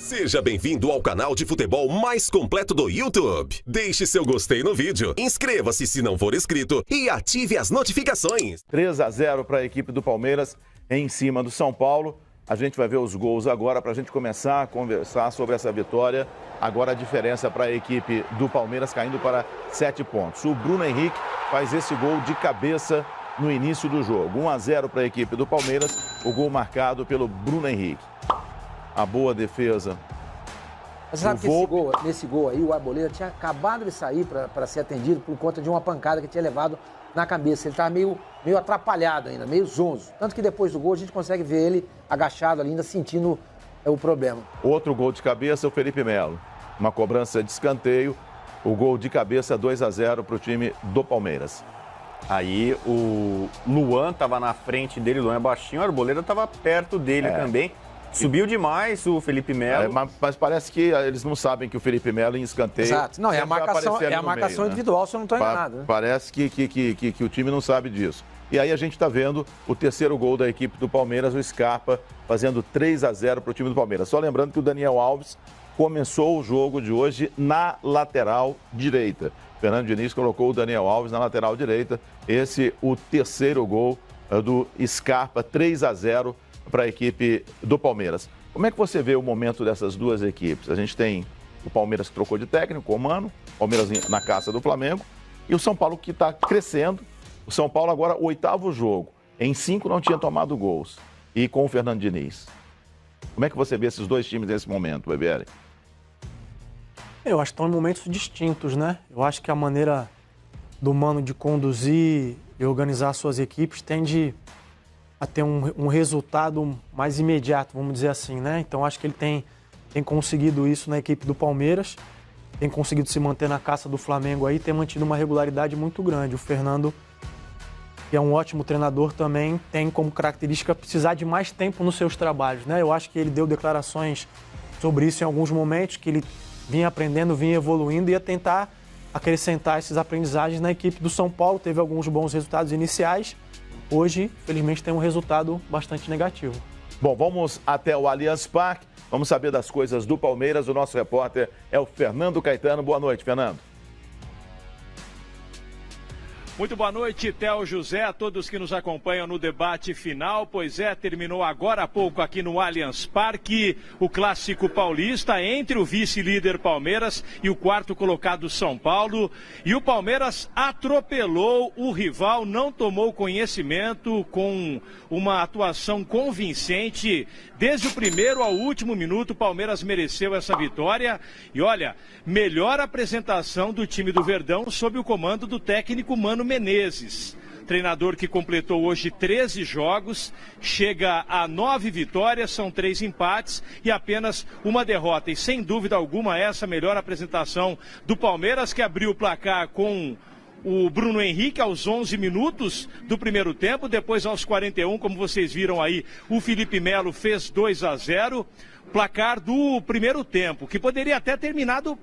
Seja bem-vindo ao canal de futebol mais completo do YouTube. Deixe seu gostei no vídeo, inscreva-se se não for inscrito e ative as notificações. 3-0 para a equipe do Palmeiras em cima do São Paulo. A gente vai ver os gols agora para a gente começar a conversar sobre essa vitória. Agora a diferença para a equipe do Palmeiras caindo para 7 pontos. O Bruno Henrique faz esse gol de cabeça no início do jogo. 1-0 para a equipe do Palmeiras, o gol marcado pelo Bruno Henrique. A boa defesa. Você sabe que nesse gol aí, o Arboleda tinha acabado de sair para ser atendido por conta de uma pancada que tinha levado na cabeça. Ele estava meio atrapalhado ainda, meio zonzo. Tanto que depois do gol a gente consegue ver ele agachado ali, ainda sentindo o problema. Outro gol de cabeça, o Felipe Melo. Uma cobrança de escanteio. O gol de cabeça, 2-0 para o time do Palmeiras. Aí o Luan estava na frente dele, o Luan é baixinho, o Arboleda estava perto dele também. Subiu demais o Felipe Melo. Mas parece que eles não sabem que o Felipe Melo em escanteio... Exato. Não, é a marcação individual, se eu não estou enganado. Parece que o time não sabe disso. E aí a gente está vendo o terceiro gol da equipe do Palmeiras, o Scarpa, fazendo 3-0 para o time do Palmeiras. Só lembrando que o Daniel Alves começou o jogo de hoje na lateral direita. Fernando Diniz colocou o Daniel Alves na lateral direita. Esse o terceiro gol do Scarpa, 3-0 para a equipe do Palmeiras. Como é que você vê o momento dessas duas equipes? A gente tem o Palmeiras que trocou de técnico, o Mano, o Palmeiras na caça do Flamengo, e o São Paulo que está crescendo. O São Paulo agora, 8º jogo. Em 5 não tinha tomado gols. E com o Fernando Diniz. Como é que você vê esses dois times nesse momento, BBL? Eu acho que estão em momentos distintos, né? Eu acho que a maneira do Mano de conduzir e organizar suas equipes tende a ter um resultado mais imediato, vamos dizer assim, né? Então acho que ele tem conseguido isso na equipe do Palmeiras, tem conseguido se manter na caça do Flamengo aí, tem mantido uma regularidade muito grande. O Fernando, que é um ótimo treinador também, tem como característica precisar de mais tempo nos seus trabalhos, né? Eu acho que ele deu declarações sobre isso em alguns momentos, que ele vinha aprendendo, vinha evoluindo e ia tentar acrescentar essas aprendizagens na equipe do São Paulo. Teve alguns bons resultados iniciais. Hoje, felizmente, tem um resultado bastante negativo. Bom, vamos até o Allianz Parque. Vamos saber das coisas do Palmeiras. O nosso repórter é o Fernando Caetano. Boa noite, Fernando. Muito boa noite, Theo José, a todos que nos acompanham no debate final. Pois é, terminou agora há pouco aqui no Allianz Parque o clássico paulista entre o vice-líder Palmeiras e o quarto colocado São Paulo. E o Palmeiras atropelou o rival, não tomou conhecimento, com uma atuação convincente. Desde o primeiro ao último minuto, o Palmeiras mereceu essa vitória. E olha, melhor apresentação do time do Verdão sob o comando do técnico Mano Menezes. Treinador que completou hoje 13 jogos, chega a 9 vitórias, são 3 empates e apenas uma derrota. E sem dúvida alguma essa a melhor apresentação do Palmeiras, que abriu o placar com o Bruno Henrique aos 11 minutos do primeiro tempo. Depois aos 41, como vocês viram aí, o Felipe Melo fez 2-0. Placar do primeiro tempo, que poderia até terminado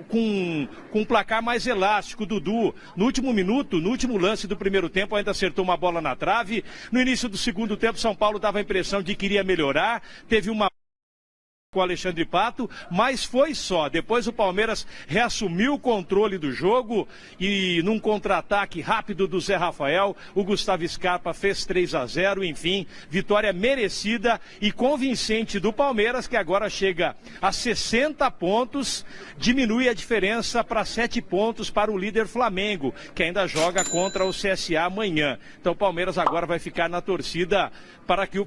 com um placar mais elástico. Dudu, no último minuto, no último lance do primeiro tempo, ainda acertou uma bola na trave. No início do segundo tempo, São Paulo dava a impressão de que iria melhorar. Teve uma com o Alexandre Pato, mas foi só. Depois o Palmeiras reassumiu o controle do jogo e num contra-ataque rápido do Zé Rafael, o Gustavo Scarpa fez 3-0, enfim, vitória merecida e convincente do Palmeiras, que agora chega a 60 pontos, diminui a diferença para 7 pontos para o líder Flamengo, que ainda joga contra o CSA amanhã. Então o Palmeiras agora vai ficar na torcida para que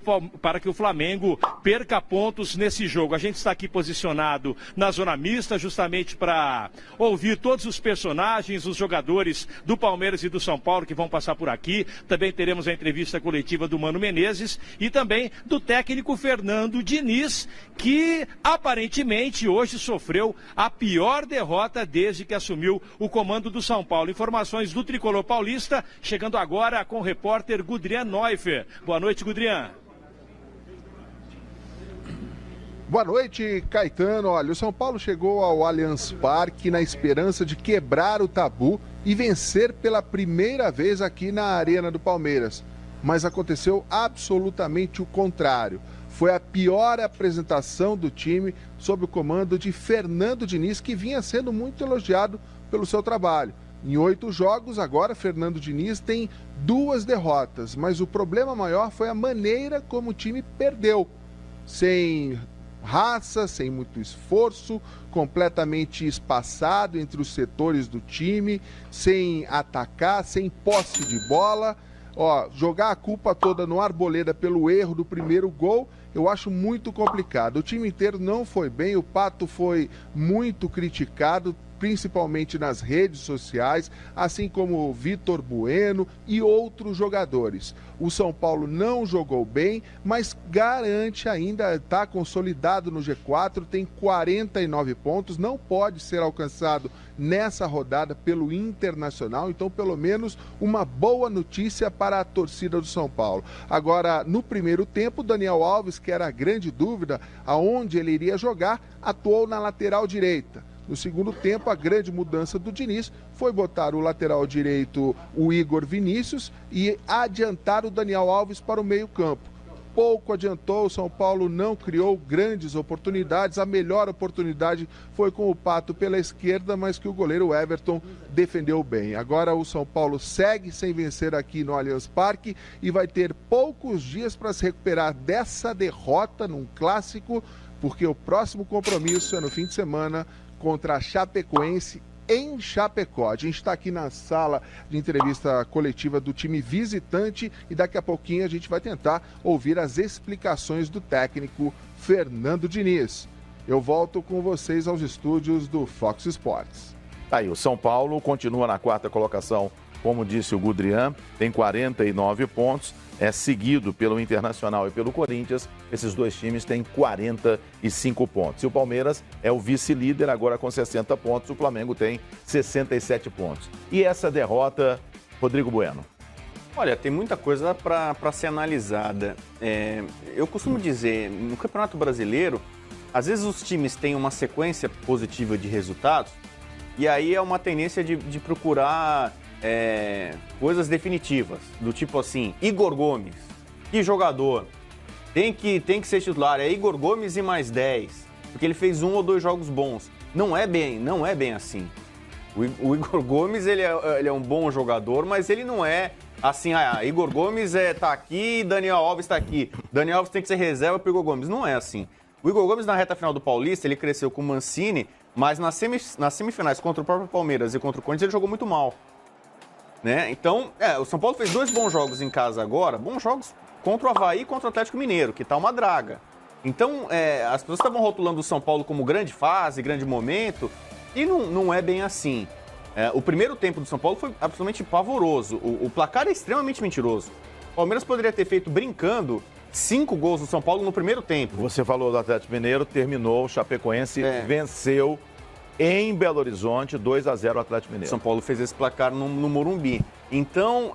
o Flamengo perca pontos nesse jogo. A gente está aqui posicionado na zona mista justamente para ouvir todos os personagens, os jogadores do Palmeiras e do São Paulo que vão passar por aqui. Também teremos a entrevista coletiva do Mano Menezes e também do técnico Fernando Diniz, que aparentemente hoje sofreu a pior derrota desde que assumiu o comando do São Paulo. Informações do Tricolor Paulista, chegando agora com o repórter Gudrian Neufer. Boa noite, Gudrian. Boa noite, Caetano. Olha, o São Paulo chegou ao Allianz Parque na esperança de quebrar o tabu e vencer pela primeira vez aqui na Arena do Palmeiras. Mas aconteceu absolutamente o contrário. foi a pior apresentação do time sob o comando de Fernando Diniz, que vinha sendo muito elogiado pelo seu trabalho. Em 8 jogos, agora, Fernando Diniz tem 2 derrotas, mas o problema maior foi a maneira como o time perdeu. Sem raça, sem muito esforço, completamente espaçado entre os setores do time, sem atacar, sem posse de bola. Jogar a culpa toda no Arboleda pelo erro do primeiro gol, eu acho muito complicado. O time inteiro não foi bem, o Pato foi muito criticado, principalmente nas redes sociais, assim como o Vitor Bueno e outros jogadores. O São Paulo não jogou bem, mas garante ainda, está consolidado no G4, tem 49 pontos, não pode ser alcançado nessa rodada pelo Internacional, então pelo menos uma boa notícia para a torcida do São Paulo. Agora, no primeiro tempo, Daniel Alves, que era a grande dúvida aonde ele iria jogar, atuou na lateral direita. No segundo tempo, a grande mudança do Diniz foi botar o lateral direito, o Igor Vinícius, e adiantar o Daniel Alves para o meio-campo. Pouco adiantou, o São Paulo não criou grandes oportunidades. A melhor oportunidade foi com o Pato pela esquerda, mas que o goleiro Everton defendeu bem. Agora o São Paulo segue sem vencer aqui no Allianz Parque e vai ter poucos dias para se recuperar dessa derrota num clássico, porque o próximo compromisso é no fim de semana contra a Chapecoense em Chapecó. A gente está aqui na sala de entrevista coletiva do time visitante e daqui a pouquinho a gente vai tentar ouvir as explicações do técnico Fernando Diniz. Eu volto com vocês aos estúdios do Fox Sports. Aí, o São Paulo continua na 4ª colocação, como disse o Gudrian, tem 49 pontos, é seguido pelo Internacional e pelo Corinthians. Esses 2 times têm 45 pontos. E o Palmeiras é o vice-líder, agora com 60 pontos. O Flamengo tem 67 pontos. E essa derrota, Rodrigo Bueno? Olha, tem muita coisa para ser analisada. Eu costumo dizer, no Campeonato Brasileiro, às vezes os times têm uma sequência positiva de resultados e aí é uma tendência de procurar coisas definitivas, do tipo assim, Igor Gomes, que jogador, tem que ser titular, é Igor Gomes e mais 10, porque ele fez 1 ou 2 jogos bons. Não é bem assim. O Igor Gomes, ele é um bom jogador, mas ele não é assim, Igor Gomes tá aqui, Daniel Alves tá aqui. Daniel Alves tem que ser reserva pro Igor Gomes. Não é assim. O Igor Gomes, na reta final do Paulista, ele cresceu com o Mancini, mas nas semifinais contra o próprio Palmeiras e contra o Corinthians, ele jogou muito mal. Né? Então, o São Paulo fez 2 bons jogos em casa agora, bons jogos contra o Avaí e contra o Atlético Mineiro, que tá uma draga. Então, as pessoas estavam rotulando o São Paulo como grande fase, grande momento, e não é bem assim. O primeiro tempo do São Paulo foi absolutamente pavoroso, o placar é extremamente mentiroso. O Palmeiras poderia ter feito, brincando, 5 gols do São Paulo no primeiro tempo. Você falou do Atlético Mineiro, terminou, o Chapecoense venceu em Belo Horizonte, 2-0 o Atlético Mineiro. São Paulo fez esse placar no Morumbi. Então,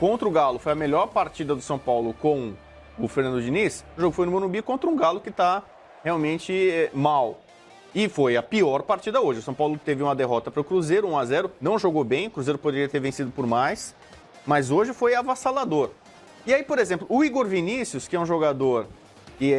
contra o Galo, foi a melhor partida do São Paulo com o Fernando Diniz. O jogo foi no Morumbi contra um Galo que está realmente mal. E foi a pior partida hoje. O São Paulo teve uma derrota para o Cruzeiro, 1-0. Não jogou bem, o Cruzeiro poderia ter vencido por mais. Mas hoje foi avassalador. E aí, por exemplo, o Igor Vinícius, que é um jogador que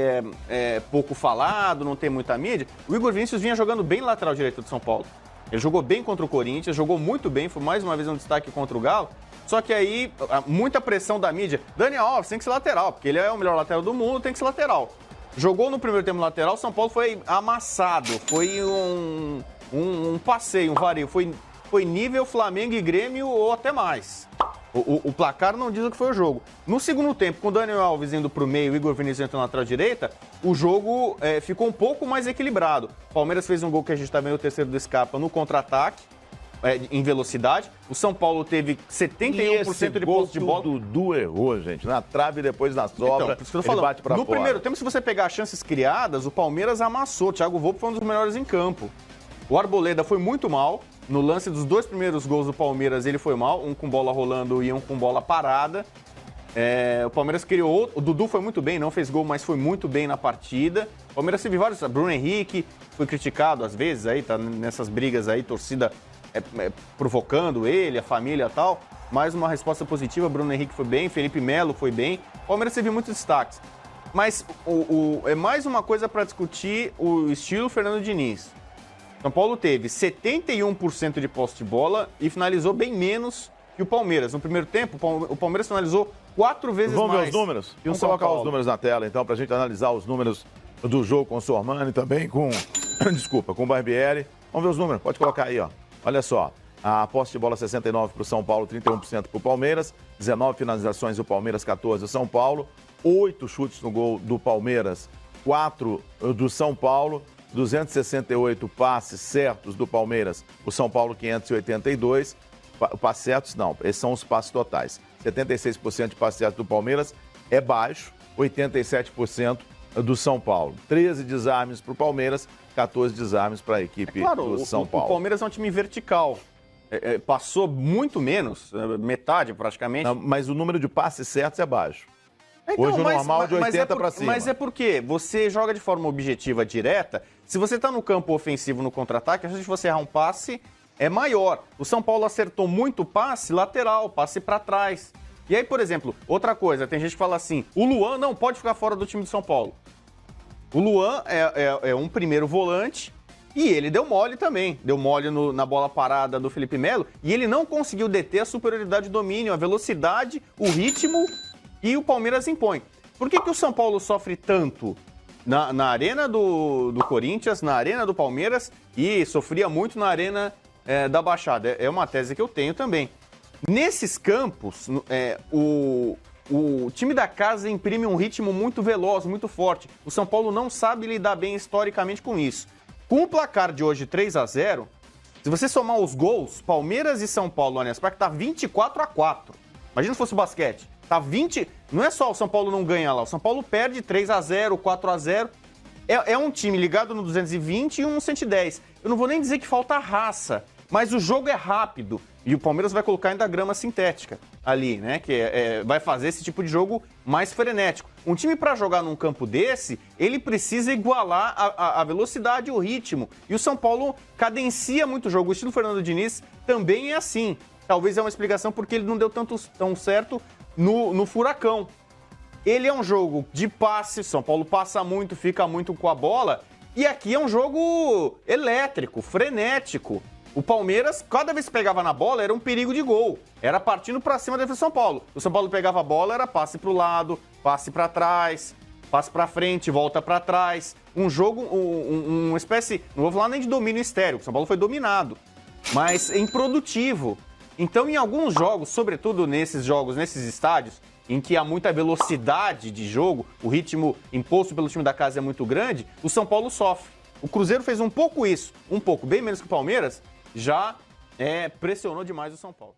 é pouco falado, não tem muita mídia, o Igor Vinícius vinha jogando bem lateral direito do São Paulo. Ele jogou bem contra o Corinthians, jogou muito bem, foi mais uma vez um destaque contra o Galo. Só que aí, muita pressão da mídia. Daniel Alves tem que ser lateral, porque ele é o melhor lateral do mundo, tem que ser lateral. Jogou no primeiro tempo lateral, o São Paulo foi amassado, foi um passeio, um vareio. Foi nível Flamengo e Grêmio ou até mais. O placar não diz o que foi o jogo. No segundo tempo, com o Daniel Alves indo para o meio e o Igor Vinícius entrando na lateral direita, o jogo ficou um pouco mais equilibrado. O Palmeiras fez um gol que a gente está vendo, o terceiro do Scarpa, no contra-ataque, em velocidade. O São Paulo teve 71% de posse de bola. O Dudu errou, gente, na trave e depois na sobra. Então, por isso que eu tô falando. Bate pra no fora. Primeiro tempo, se você pegar as chances criadas, o Palmeiras amassou. O Thiago Volpi foi um dos melhores em campo. O Arboleda foi muito mal. No lance dos 2 primeiros gols do Palmeiras, ele foi mal. Um com bola rolando e um com bola parada. O Palmeiras criou outro. O Dudu foi muito bem, não fez gol, mas foi muito bem na partida. O Palmeiras teve vários. Bruno Henrique foi criticado às vezes, aí tá nessas brigas aí, torcida provocando ele, a família e tal. Mais uma resposta positiva, Bruno Henrique foi bem, Felipe Melo foi bem. O Palmeiras teve muitos destaques. Mas é mais uma coisa para discutir o estilo Fernando Diniz. São Paulo teve 71% de posse de bola e finalizou bem menos que o Palmeiras. No primeiro tempo, o Palmeiras finalizou 4 vezes mais. Vamos ver os números? Vamos colocar os números na tela, então, para a gente analisar os números do jogo com o Sormani, também com... Desculpa, com o Barbieri. Vamos ver os números, pode colocar aí, ó. Olha só, a posse de bola 69% para o São Paulo, 31% para o Palmeiras, 19 finalizações do Palmeiras, 14 do São Paulo, 8 chutes no gol do Palmeiras, 4 do São Paulo, 268 passes certos do Palmeiras, o São Paulo 582, passes certos não, esses são os passes totais. 76% de passes certos do Palmeiras é baixo, 87% do São Paulo. 13 desarmes para o Palmeiras, 14 desarmes para a equipe do São Paulo. O Palmeiras é um time vertical. Passou muito menos, metade praticamente. Não, mas o número de passes certos é baixo. Então, hoje o normal é de 80 para cima. Mas é porque você joga de forma objetiva direta. Se você está no campo ofensivo no contra-ataque, a chance de você errar um passe é maior. O São Paulo acertou muito passe lateral, passe para trás. E aí, por exemplo, outra coisa, tem gente que fala assim, o Luan não pode ficar fora do time do São Paulo. O Luan é um primeiro volante e ele deu mole também. Deu mole na bola parada do Felipe Melo e ele não conseguiu deter a superioridade de domínio, a velocidade, o ritmo que o Palmeiras impõe. Por que o São Paulo sofre tanto na arena do Corinthians, na arena do Palmeiras e sofria muito na arena da Baixada? É uma tese que eu tenho também. Nesses campos, o time da casa imprime um ritmo muito veloz, muito forte. O São Paulo não sabe lidar bem historicamente com isso. Com o placar de hoje 3-0, se você somar os gols, Palmeiras e São Paulo no Allianz Parque tá 24-4. Imagina se fosse o basquete. Tá 20... Não é só o São Paulo não ganha lá, o São Paulo perde 3-0, 4-0. É um time ligado no 220 e um no 110. Eu não vou nem dizer que falta raça, mas o jogo é rápido. E o Palmeiras vai colocar ainda grama sintética ali, né? Que vai fazer esse tipo de jogo mais frenético. Um time para jogar num campo desse, ele precisa igualar a velocidade e o ritmo. E o São Paulo cadencia muito o jogo. O estilo Fernando Diniz também é assim. Talvez é uma explicação porque ele não deu tão certo no Furacão. Ele é um jogo de passe, São Paulo passa muito, fica muito com a bola. E aqui é um jogo elétrico, frenético. O Palmeiras, cada vez que pegava na bola, era um perigo de gol. Era partindo para cima da defesa do São Paulo. O São Paulo pegava a bola, era passe para o lado, passe para trás, passe para frente, volta para trás. Um jogo, uma espécie, não vou falar nem de domínio estéril, o São Paulo foi dominado, mas improdutivo. Então, em alguns jogos, sobretudo nesses estádios, em que há muita velocidade de jogo, o ritmo imposto pelo time da casa é muito grande, o São Paulo sofre. O Cruzeiro fez um pouco isso, bem menos que o Palmeiras, já pressionou demais o São Paulo.